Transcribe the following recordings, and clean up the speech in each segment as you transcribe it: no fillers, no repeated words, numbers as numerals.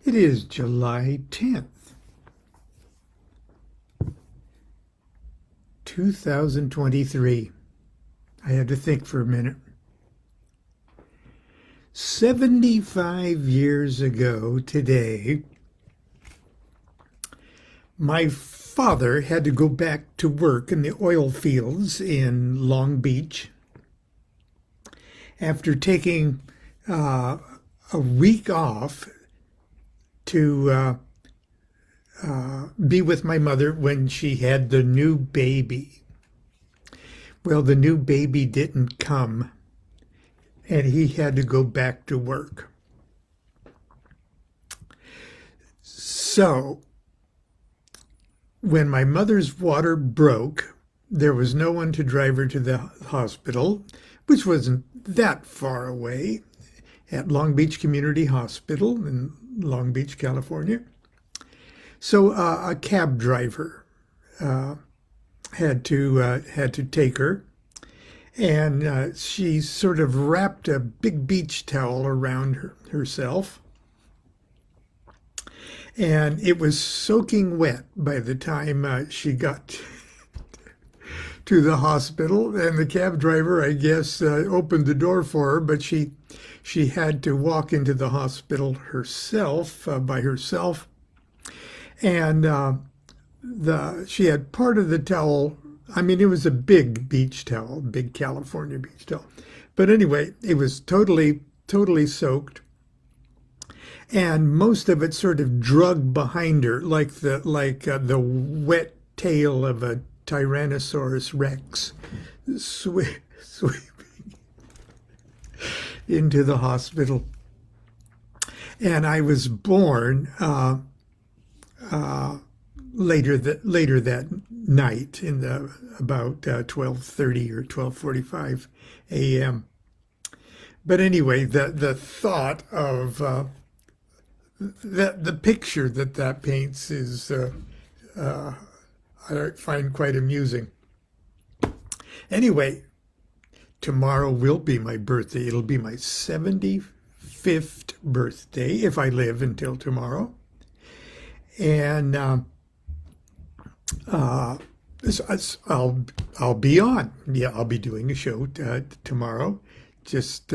It is July 10th, 2023. I had to think for a minute. 75 years ago today, my father had to go back to work in the oil fields in Long Beach after taking a week off to be with my mother when she had the new baby. Well, the new baby didn't come, and he had to go back to work. So, when my mother's water broke, there was no one to drive her to the hospital, which wasn't that far away, at Long Beach Community Hospital in Long Beach, California. So a cab driver had to take her, and she sort of wrapped a big beach towel around herself, and it was soaking wet by the time she got to the hospital. And the cab driver, I guess, opened the door for her, but she had to walk into the hospital herself, by herself. And she had part of the towel. I mean, it was a big beach towel, big California beach towel. But anyway, it was totally soaked. And most of it sort of dragged behind her like the wet tail of a Tyrannosaurus Rex sweeping into the hospital. And I was born later that night in about 12:30 or 12:45 a.m. But anyway, the thought of the picture that paints is I find quite amusing. Anyway, tomorrow will be my birthday. It'll be my 75th birthday if I live until tomorrow. And I'll be on. Yeah, I'll be doing a show tomorrow, just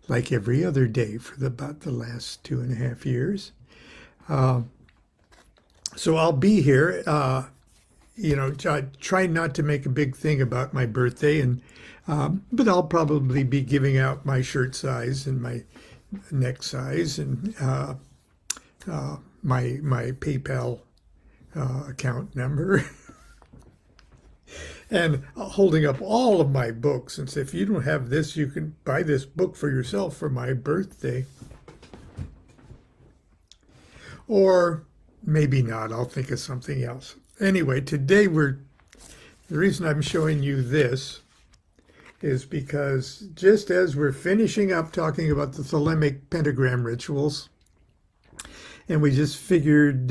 like every other day for about the last 2.5 years. So I'll be here. I try not to make a big thing about my birthday, but I'll probably be giving out my shirt size and my neck size and my PayPal account number, and holding up all of my books and say, if you don't have this, you can buy this book for yourself for my birthday. Or maybe not. I'll think of something else. Anyway, today the reason I'm showing you this is because just as we're finishing up talking about the thelemic pentagram rituals, and we just figured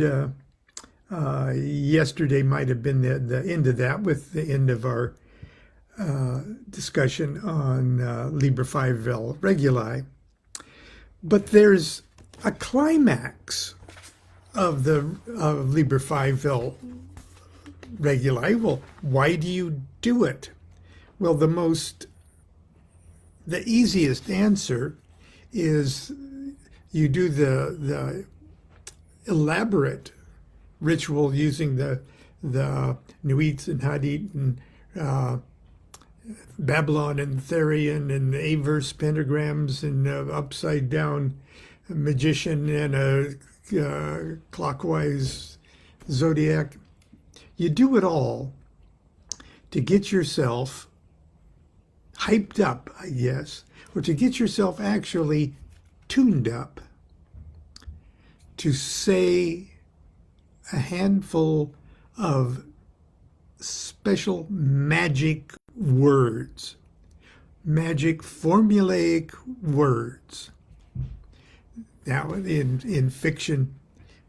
yesterday might have been the end of that with the end of our discussion on Liber V Reguli. But there's a climax of Liber V Reguli. Well, why do you do it? Well, the easiest answer is you do the elaborate ritual using the Nuit and Hadit and Babylon and Therian and Averse pentagrams and upside down magician and a clockwise zodiac. You do it all to get yourself hyped up, I guess, or to get yourself actually tuned up to say a handful of special magic words, magic formulaic words. Now, in fiction,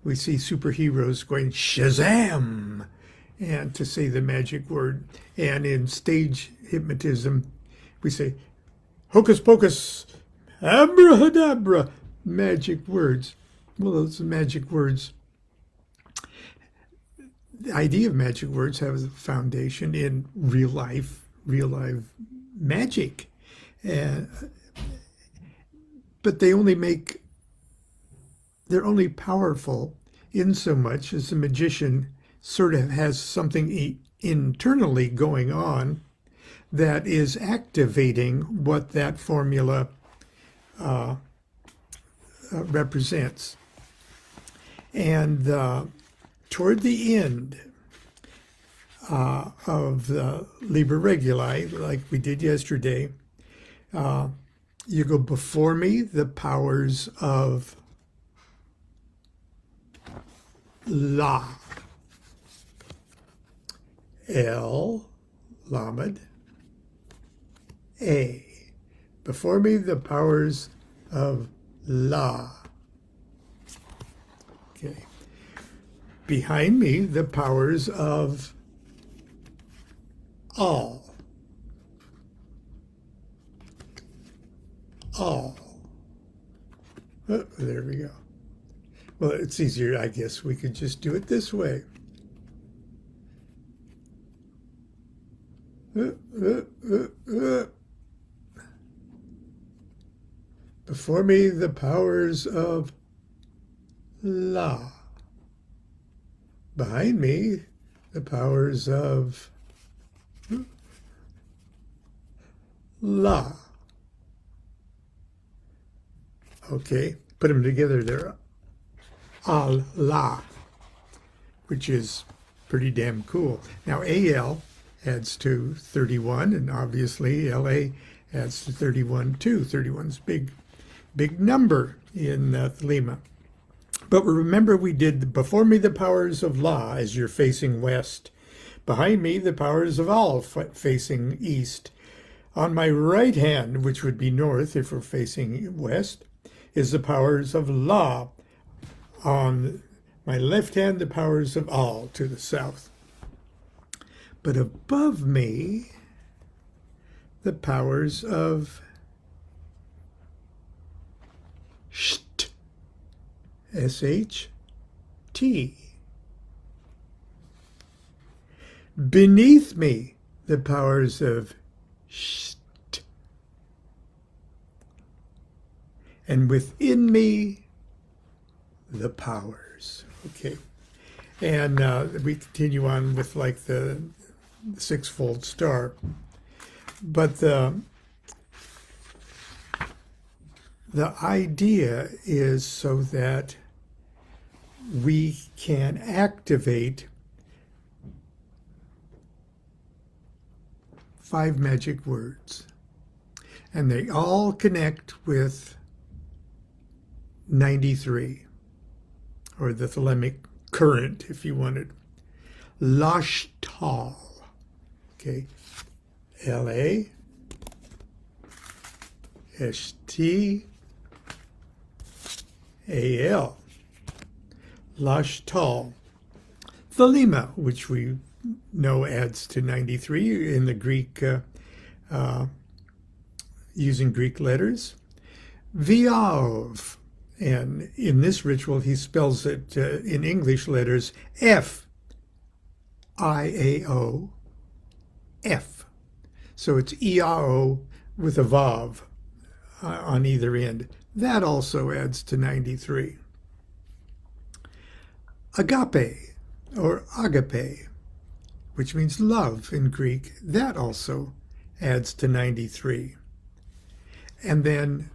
we see superheroes going Shazam, and to say the magic word. And in stage hypnotism, we say Hocus Pocus, Abracadabra, magic words. Well, those magic words, the idea of magic words has a foundation in real life magic. And, but they're only powerful in so much as the magician sort of has something internally going on that is activating what that formula represents. And toward the end of the Liber Reguli, like we did yesterday, you go, before me the powers of La, L, Lamed, A. Before me the powers of La. Okay. Behind me the powers of All. All. Oh, there we go. Well, it's easier, I guess we could just do it this way. Before me the powers of La. Behind me the powers of La. Okay, put them together there. Allah, which is pretty damn cool. Now AL adds to 31, and obviously LA adds to 31 too. 31's big number in Thelema. But remember, we did before me the powers of La as you're facing west. Behind me the powers of All facing east. On my right hand, which would be north if we're facing west, is the powers of La. On my left hand, the powers of All to the south. But above me, the powers of SHT, S-H-T. Beneath me, the powers of SHT. And within me, the powers. Okay. And we continue on with like the sixfold star. But the idea is so that we can activate 5 magic words. And they all connect with 93. Or the thelemic current, if you wanted. Losh Tal. Okay. L-A, S-T, A-L. Losh Tal. Thelema, which we know adds to 93 in the Greek, using Greek letters. Viav. And in this ritual, he spells it in English letters F-I-A-O, F. So it's E-R-O with a Vav on either end. That also adds to 93. Agape, or agape, which means love in Greek, that also adds to 93. And then,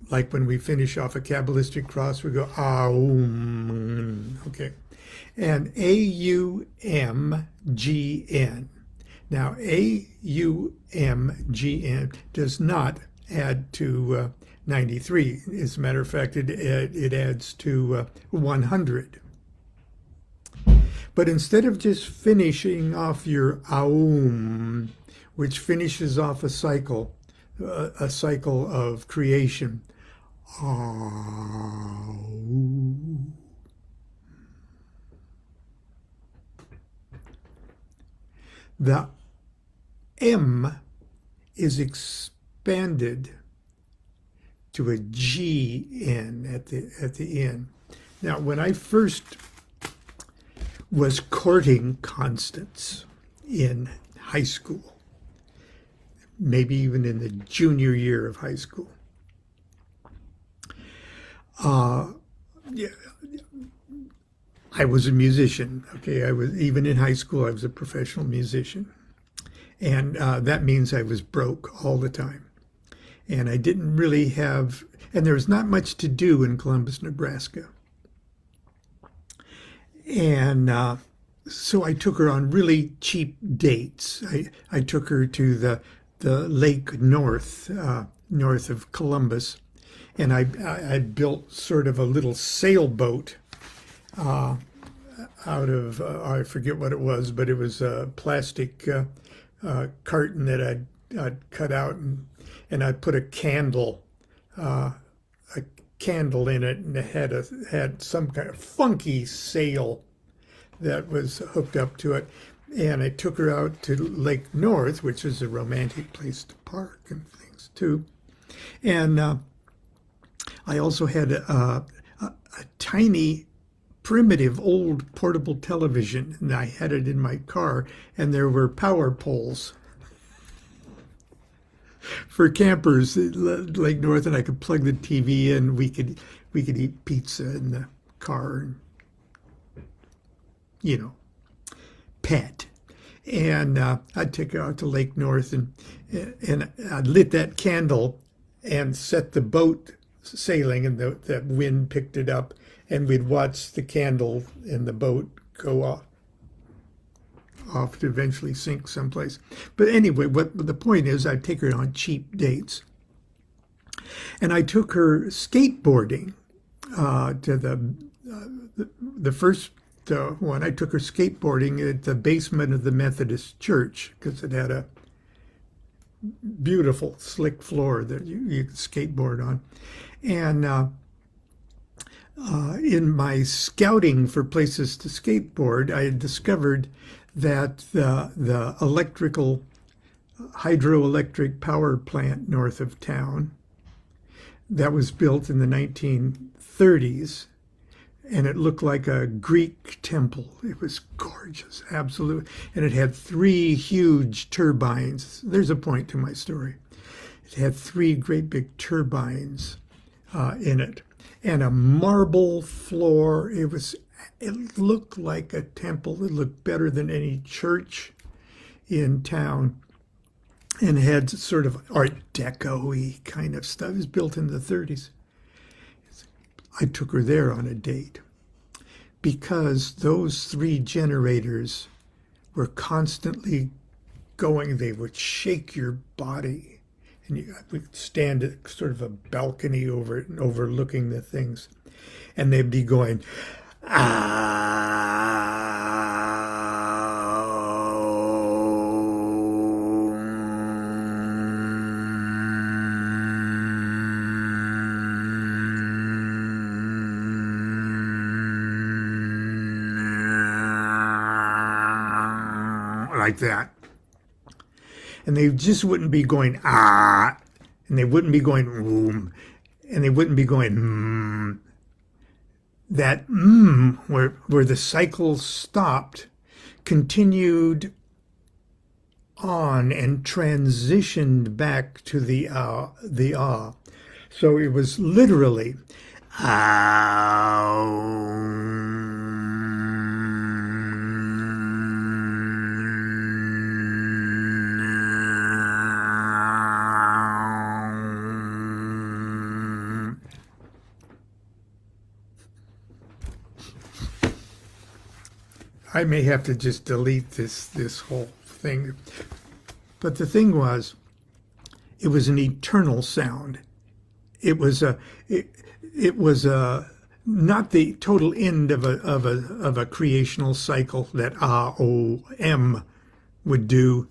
like when we finish off a Kabbalistic cross, we go Aum. Okay. And A-U-M-G-N. Now, A-U-M-G-N does not add to 93. As a matter of fact, it adds to 100. But instead of just finishing off your Aum, which finishes off a cycle of creation, the M is expanded to a G-N at the end. Now, when I first was courting Constance in high school, maybe even in the junior year of high school, yeah, I was a musician. Okay, I was, even in high school, I was a professional musician, and that means I was broke all the time, and I didn't really have, and there was not much to do in Columbus, Nebraska, and so I took her on really cheap dates. I took her to the lake north of Columbus, and I built sort of a little sailboat out of, I forget what it was, but it was a plastic carton that I'd cut out, and I put a candle in it, and it had some kind of funky sail that was hooked up to it. And I took her out to Lake North, which is a romantic place to park and things too. And I also had a tiny, primitive, old portable television, and I had it in my car, and there were power poles for campers at Lake North, and I could plug the TV in. We could eat pizza in the car, and, you know, pet. And I'd take her out to Lake North, and I lit that candle and set the boat sailing, and that wind picked it up, and we'd watch the candle and the boat go off to eventually sink someplace. But anyway, what the point is, I'd take her on cheap dates. And I took her skateboarding to the first one. I took her skateboarding at the basement of the Methodist Church, because it had a beautiful slick floor that you could skateboard on. And in my scouting for places to skateboard, I had discovered that the hydroelectric power plant north of town that was built in the 1930s, and it looked like a Greek temple. It was gorgeous, absolutely. And it had 3 huge turbines. There's a point to my story. It had 3 great big turbines in it, and a marble floor. It looked like a temple. It looked better than any church in town, and had sort of Art Deco-y kind of stuff. It was built in the 30s. I took her there on a date because those 3 generators were constantly going. They would shake your body, and you would stand at sort of a balcony over it and overlooking the things, and they'd be going, like that. And they just wouldn't be going, and they wouldn't be going, and they wouldn't be going, That where the cycle stopped, continued on and transitioned back to the ah. So it was literally I may have to just delete this whole thing. But the thing was, it was an eternal sound. It was not the total end of a creational cycle that M would do.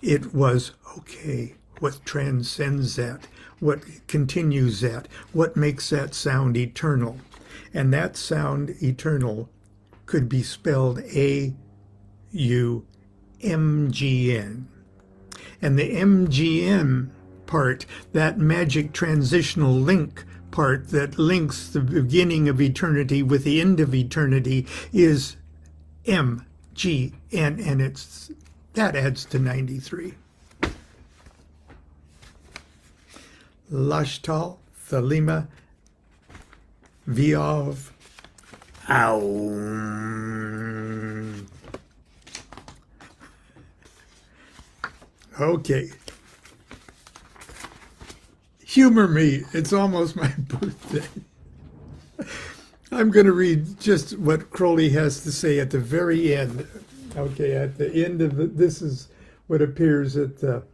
It was, okay, what transcends that? What continues that? What makes that sound eternal? And that sound eternal could be spelled AUMGN. And the MGN part, that magic transitional link part that links the beginning of eternity with the end of eternity, is MGN, and that adds to 93. LAShTAL, Thelema, Viov, Aum. Okay. Humor me. It's almost my birthday. I'm going to read just what Crowley has to say at the very end. Okay, at the end of this is what appears at the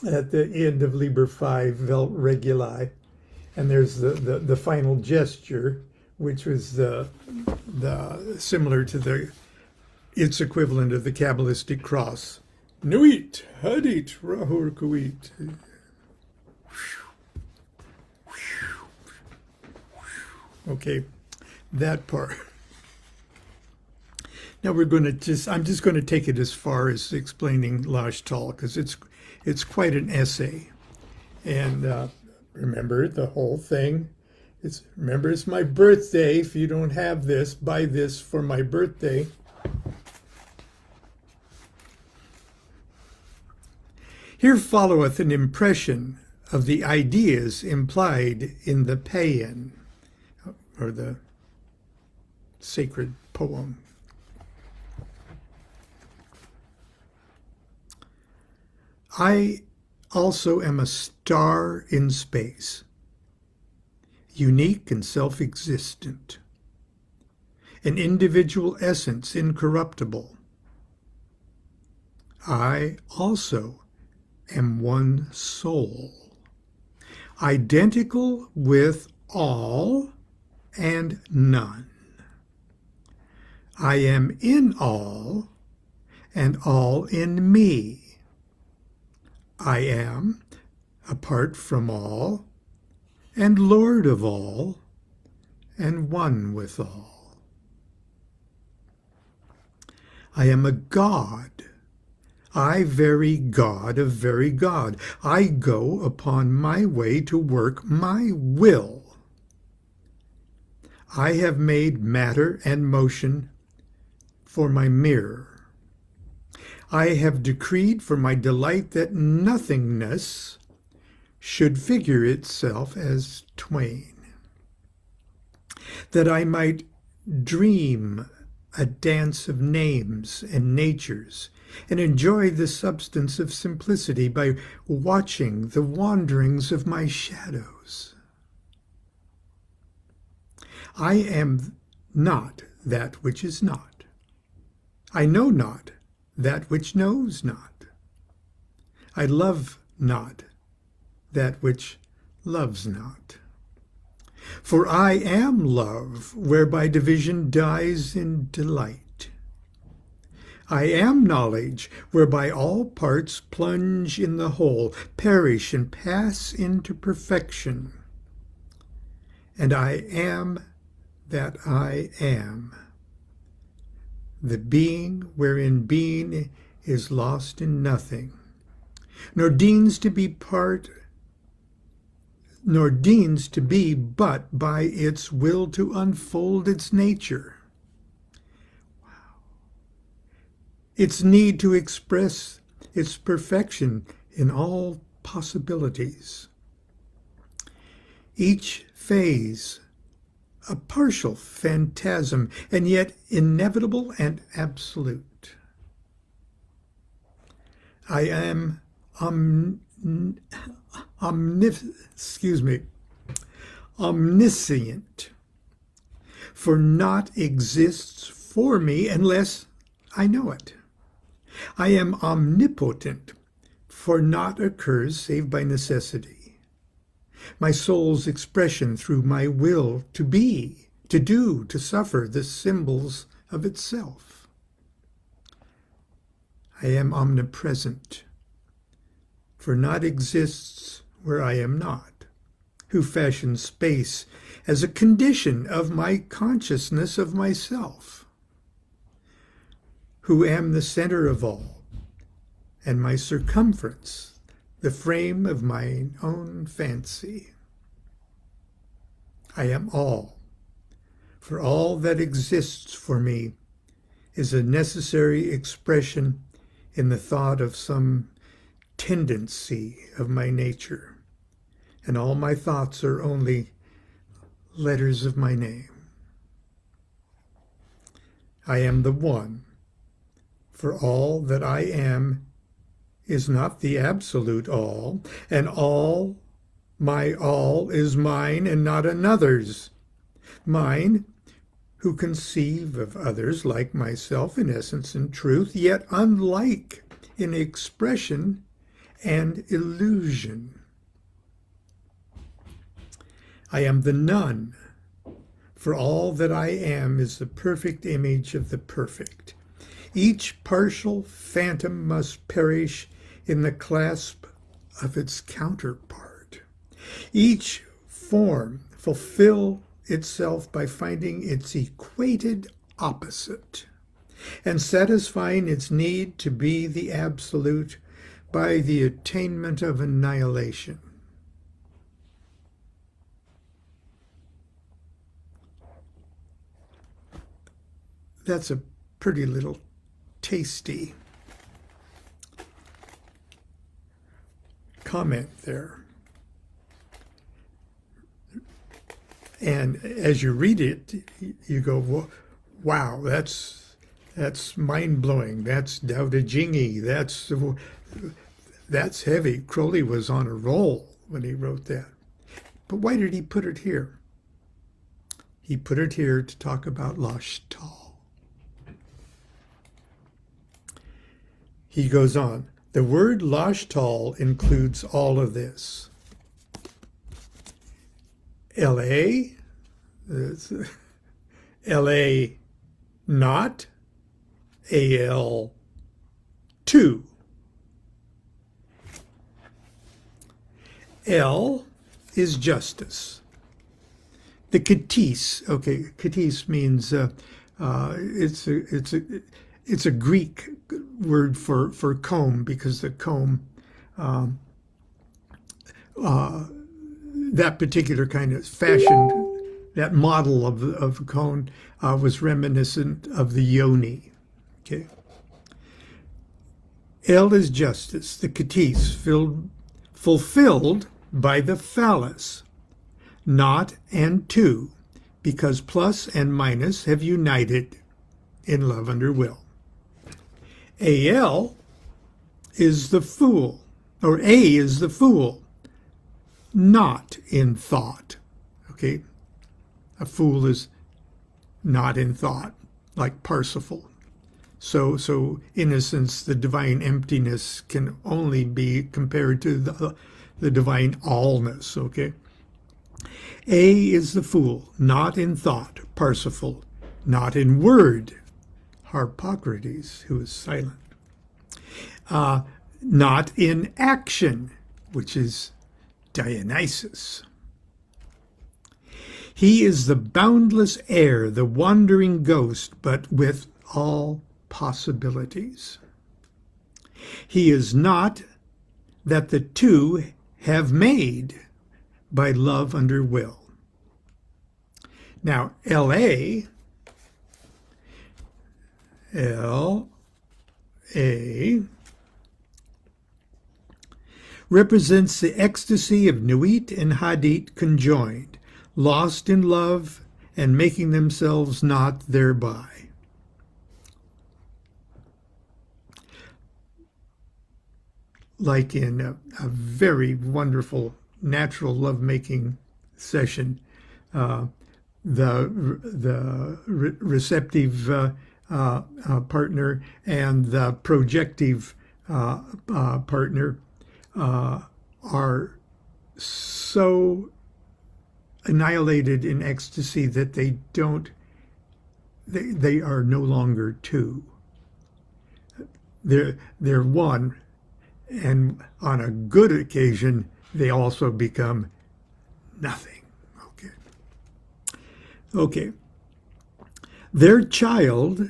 end of Liber V, Reguli, and there's the final gesture, which was the similar to its equivalent of the Kabbalistic cross. Nuit, hadit, rahur kuit. Okay, that part. Now I'm just going to take it as far as explaining Losh Tal, because it's quite an essay. And remember the whole thing. Remember, it's my birthday. If you don't have this, buy this for my birthday. Here followeth an impression of the ideas implied in the paean, or the sacred poem. I also am a star in space, unique and self-existent, an individual essence incorruptible. I also am one soul, identical with all and none. I am in all and all in me. I am, apart from all, and Lord of all, and one with all. I am a God, I very God of very God. I go upon my way to work my will. I have made matter and motion for my mirror. I have decreed for my delight that nothingness should figure itself as twain, that I might dream a dance of names and natures, and enjoy the substance of simplicity by watching the wanderings of my shadows. I am not that which is not. I know not that which knows not. I love not that which loves not. For I am love, whereby division dies in delight. I am knowledge, whereby all parts plunge in the whole, perish and pass into perfection. And I am that I am, the being wherein being is lost in nothing, nor deigns to be but by its will to unfold its nature. Wow. Its need to express its perfection in all possibilities. Each phase a partial phantasm, and yet inevitable and absolute. I am omniscient, for naught exists for me unless I know it. I am omnipotent, for naught occurs save by necessity. My soul's expression through my will to be, to do, to suffer, the symbols of itself. I am omnipresent, for naught exists where I am not, who fashions space as a condition of my consciousness of myself, who am the center of all, and my circumference, the frame of mine own fancy. I am all, for all that exists for me is a necessary expression in the thought of some tendency of my nature, and all my thoughts are only letters of my name. I am the one, for all that I am is not the absolute all, and all, my all, is mine and not another's. Mine, who conceive of others like myself in essence and truth, yet unlike in expression and illusion. I am the none, for all that I am is the perfect image of the perfect. Each partial phantom must perish in the clasp of its counterpart. Each form fulfill itself by finding its equated opposite and satisfying its need to be the absolute by the attainment of annihilation. That's a pretty little tasty comment there. And as you read it, you go, wow, that's mind-blowing. That's Tao Te Ching-y. That's heavy. Crowley was on a roll when he wrote that. But why did he put it here? He put it here to talk about Losh Tal. He goes on, the word Losh Tal includes all of this. LA, LA not, AL 2. L is justice. The katis, okay, katis means it's a Greek word for comb, because the comb, that particular kind of fashion, that model of cone was reminiscent of the yoni. Okay. L is justice, the katis, fulfilled by the phallus, not and to, because plus and minus have united in love under will. AL is the fool, or A is the fool, not in thought. Okay, a fool is not in thought, like Parsifal. So in a sense, the divine emptiness can only be compared to the divine allness. Okay, A is the fool, not in thought, Parsifal, not in word, Harpocrates, who is silent, not in action, which is Dionysus. He is the boundless air, the wandering ghost, but with all possibilities. He is not that the two have made by love under will. Now, L.A. represents the ecstasy of Nuit and Hadit conjoined, lost in love and making themselves not thereby. Like in a very wonderful natural lovemaking session, the receptive partner and the projective partner are so annihilated in ecstasy that they are no longer two. They're one, and on a good occasion they also become nothing. Okay. Their child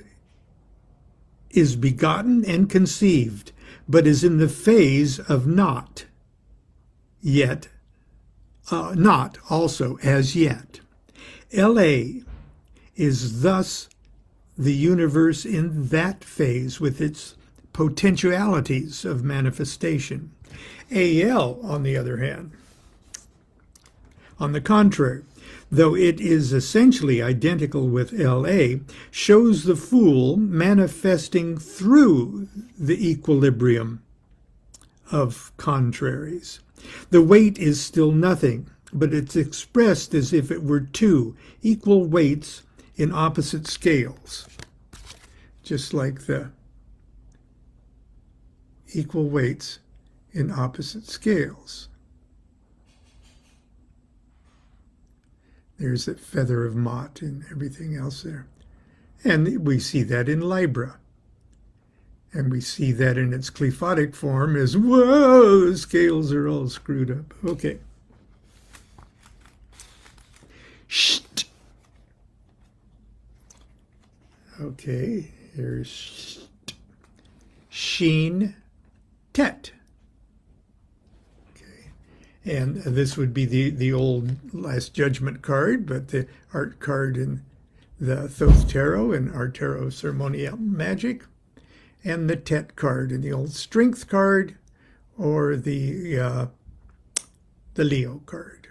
is begotten and conceived, but is in the phase of not yet, not also as yet. LA is thus the universe in that phase with its potentialities of manifestation. AL, on the other hand, on the contrary, though it is essentially identical with LA, shows the fool manifesting through the equilibrium of contraries. The weight is still nothing, but it's expressed as if it were two equal weights in opposite scales, just like the equal weights in opposite scales. There's that feather of Mott and everything else there. And we see that in Libra. And we see that in its qliphothic form as, whoa, the scales are all screwed up. Okay. Sht. Okay, here's sht. Sheen, tet. And this would be the old Last Judgment card, but the art card in the Thoth Tarot and our Tarot Ceremonial Magic, and the Tet card in the old Strength card, or the Leo card,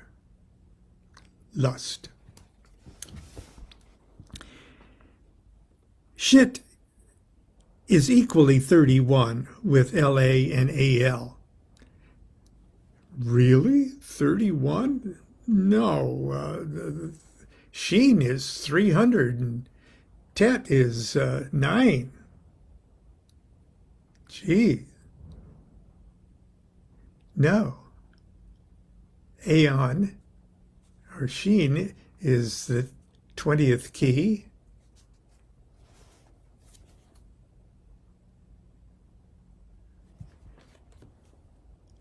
Lust. Shit is equally 31 with LA and AL. Really? 31? No. Sheen is 300 and Tet is 9. Gee. No. Aeon, or Sheen, is the 20th key.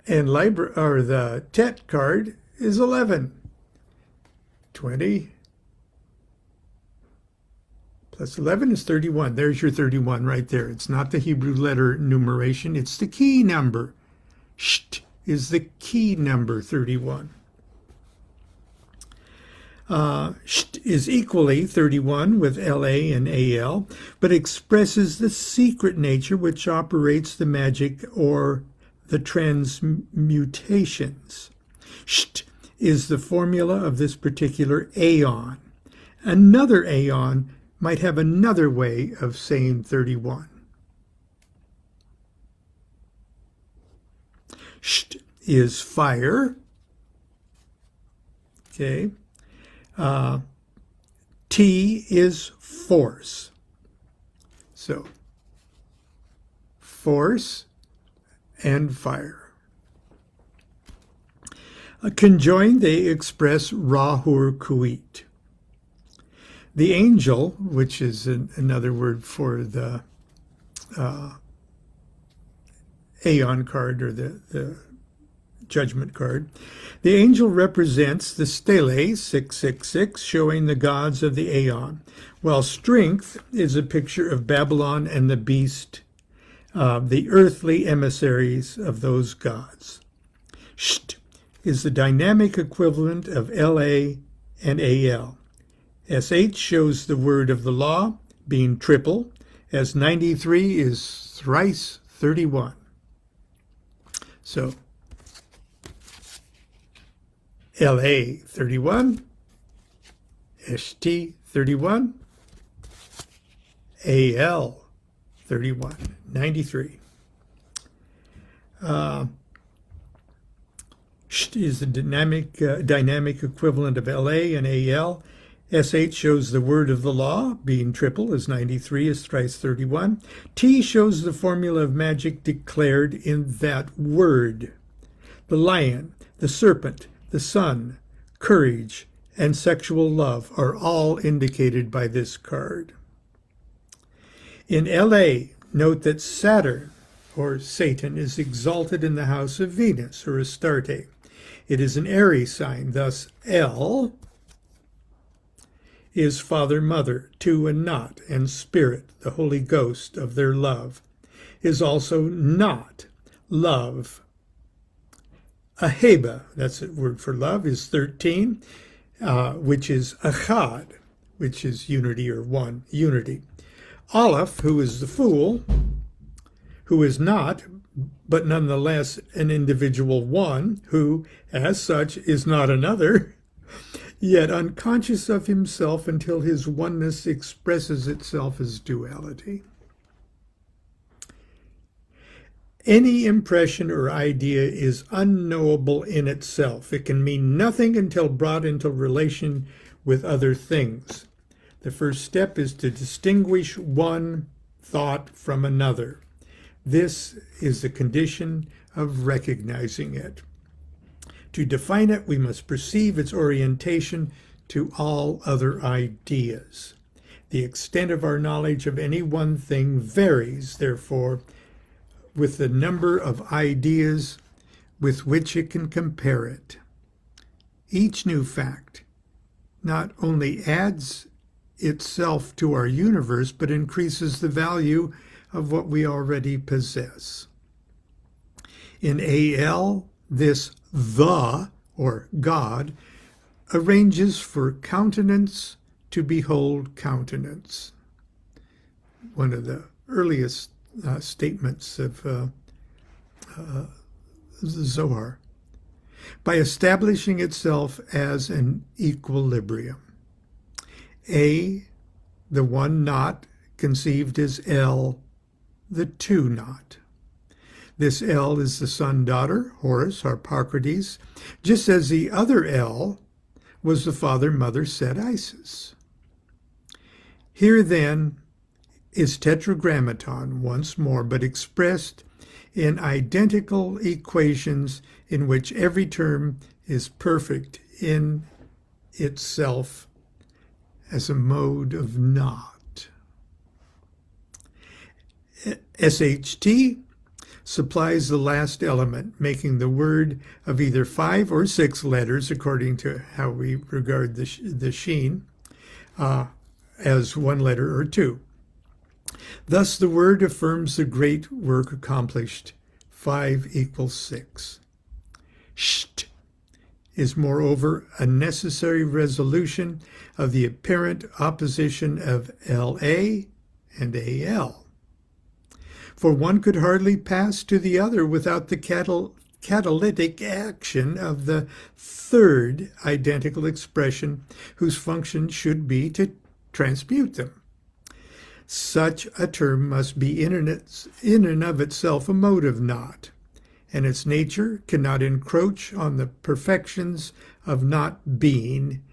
And Libra, or the Tet card, is 11. 20 plus 11 is 31. There's your 31 right there. It's not the Hebrew letter numeration. It's the key number. Sht is the key number, 31. Sht is equally 31 with LA and AL, but expresses the secret nature which operates the magic or the transmutations. Sht is the formula of this particular aeon. Another aeon might have another way of saying 31. Sht is fire. Okay. T is force. So, force and fire. Conjoined, they express Rahur Kuit. The angel, which is another word for the Aeon card, or the Judgment card, the angel represents the stele, 666, showing the gods of the Aeon, while strength is a picture of Babylon and the beast, the earthly emissaries of those gods. Sht is the dynamic equivalent of LA and AL. SH shows the word of the law, being triple, as 93 is thrice 31. So, LA 31, ST 31, AL 31, 93. Sht is the dynamic equivalent of LA and AL. SH shows the word of the law, being triple, as 93 is thrice 31. T shows the formula of magic declared in that word. The lion, the serpent, the sun, courage, and sexual love are all indicated by this card. In LA, note that Saturn, or Satan, is exalted in the house of Venus, or Astarte. It is an Aries sign, thus L is Father, Mother, two and not, and Spirit, the Holy Ghost of their love, is also not love, Aheba, that's the word for love, is 13, which is Achad, which is unity or one, unity. Aleph, who is the fool, who is not, but nonetheless an individual one, who, as such, is not another, yet unconscious of himself until his oneness expresses itself as duality. Any impression or idea is unknowable in itself. It can mean nothing until brought into relation with other things. The first step is to distinguish one thought from another. This is the condition of recognizing it. To define it, we must perceive its orientation to all other ideas. The extent of our knowledge of any one thing varies, therefore, with the number of ideas with which it can compare it. Each new fact not only adds itself to our universe, but increases the value of what we already possess. In AL, this the, or God, arranges for countenance to behold countenance. One of the earliest statements of the Zohar, by establishing itself as an equilibrium. A, the one not, conceived as L, the two not. This L is the son-daughter, Horus, Harpocrates, just as the other L was the father-mother, Set, Isis. Here, then, is tetragrammaton once more, but expressed in identical equations in which every term is perfect in itself as a mode of not. SHT supplies the last element, making the word of either 5 or 6 letters, according to how we regard the sheen, as 1 letter or 2. Thus, the word affirms the great work accomplished. 5 equals 6. Sht is, moreover, a necessary resolution of the apparent opposition of LA and AL. For one could hardly pass to the other without the catalytic action of the third identical expression, whose function should be to transmute them. Such a term must be in and of itself a mode of not, and its nature cannot encroach on the perfections of not being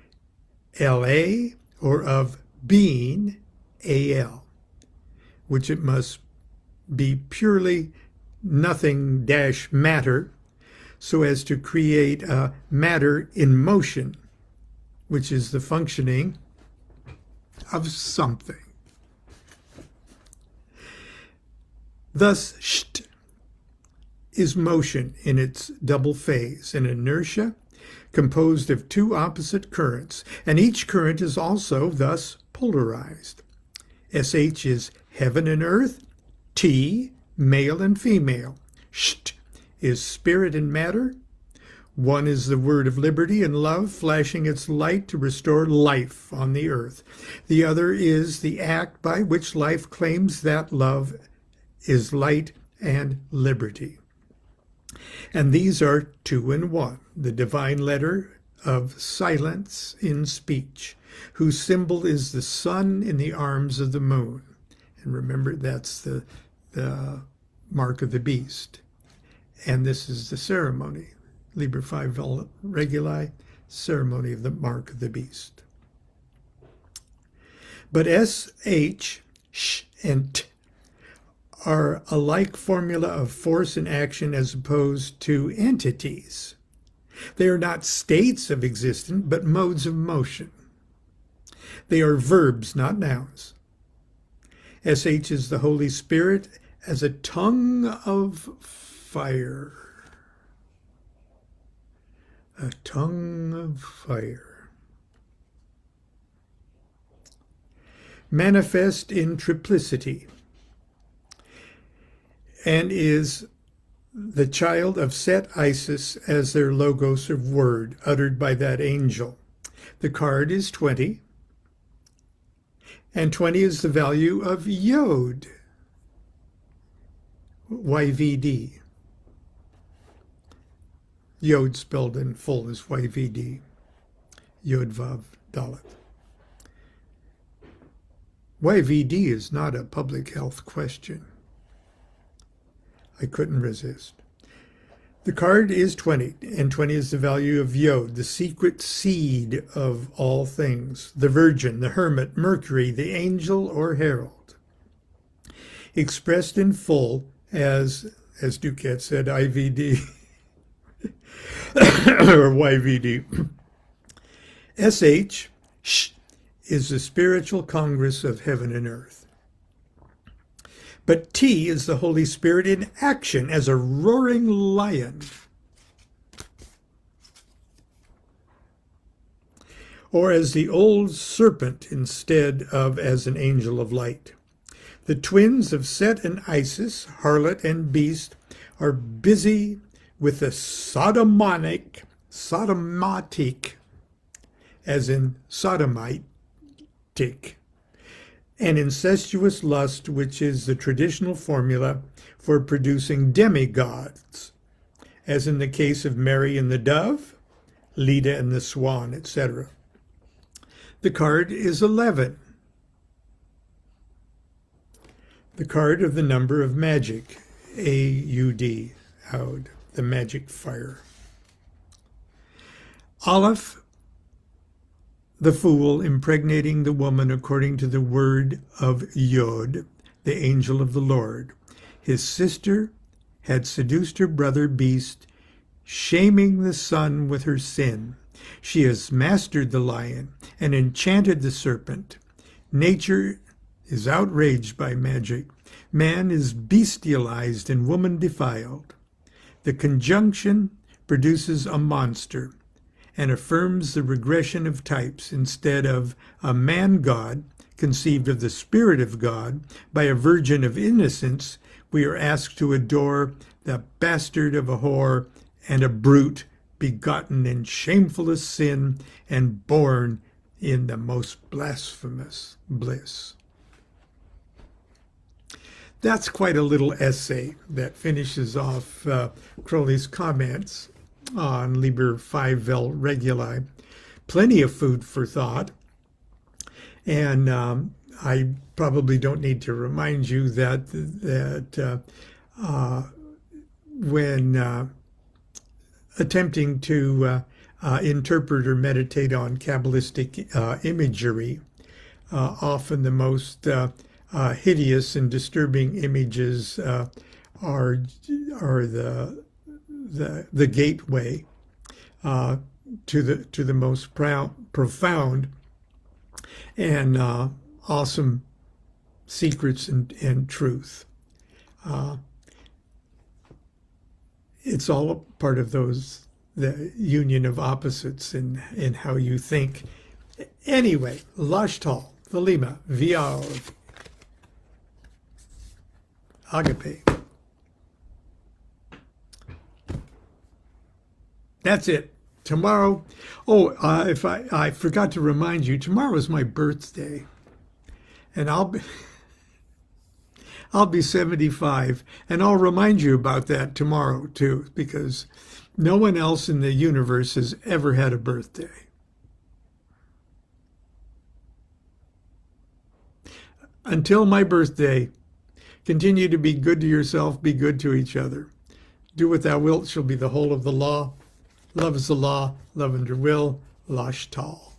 LA or of being AL, which it must be purely nothing dash matter, so as to create a matter in motion, which is the functioning of something. Thus, sht is motion in its double phase, an inertia composed of 2 opposite currents, and each current is also thus polarized. SH is heaven and earth, T, male and female. Sht is spirit and matter. One is the word of liberty and love, flashing its light to restore life on the earth. The other is the act by which life claims that love is light and liberty. And these are 2 in 1, the divine letter of silence in speech, whose symbol is the sun in the arms of the moon. And remember, that's the mark of the beast. And this is the ceremony, Liber V Reguli, ceremony of the mark of the beast. But SH, sh, and t are a like formula of force and action as opposed to entities. They are not states of existence, but modes of motion. They are verbs, not nouns. SH is the Holy Spirit as a tongue of fire. A tongue of fire. Manifest in triplicity, and is the child of Set Isis as their logos of word uttered by that angel. The card is 20, and 20 is the value of Yod, YVD. Yod spelled in full is YVD, Yod Vav Dalet. YVD is not a public health question. I couldn't resist. The card is 20, and 20 is the value of Yod, the secret seed of all things, the virgin, the hermit, Mercury, the angel or herald. Expressed in full as DuQuette said, IVD or YVD. SH is the spiritual congress of heaven and earth. But T is the Holy Spirit in action as a roaring lion. Or as the old serpent instead of as an angel of light. The twins of Set and Isis, harlot and beast, are busy with the sodomatic, as in sodomitic, an incestuous lust, which is the traditional formula for producing demigods, as in the case of Mary and the dove, Leda and the swan, etc. The card is 11. The card of the number of magic, AUD, Aud, the magic fire. Aleph, the fool impregnating the woman according to the word of Yod, the angel of the Lord. His sister had seduced her brother beast, shaming the son with her sin. She has mastered the lion and enchanted the serpent. Nature is outraged by magic. Man is bestialized and woman defiled. The conjunction produces a monster and affirms the regression of types instead of a man-god conceived of the Spirit of God by a virgin of innocence. We are asked to adore the bastard of a whore and a brute begotten in shamefullest sin and born in the most blasphemous bliss. That's quite a little essay that finishes off Crowley's comments on Liber V Reguli. Plenty of food for thought. And I probably don't need to remind you that when attempting to interpret or meditate on Kabbalistic imagery, often the most hideous and disturbing images are the gateway to the most profound and awesome secrets and truth. It's all a part of the union of opposites in how you think. Anyway, Losh Tal, Velima, Viav, Agape. That's it. Tomorrow, if I forgot to remind you, tomorrow is my birthday, and I'll be 75, and I'll remind you about that tomorrow too, because no one else in the universe has ever had a birthday. Until my birthday, continue to be good to yourself, be good to each other. Do what thou wilt shall be the whole of the law. Love is the law, love under will, Losh Tal.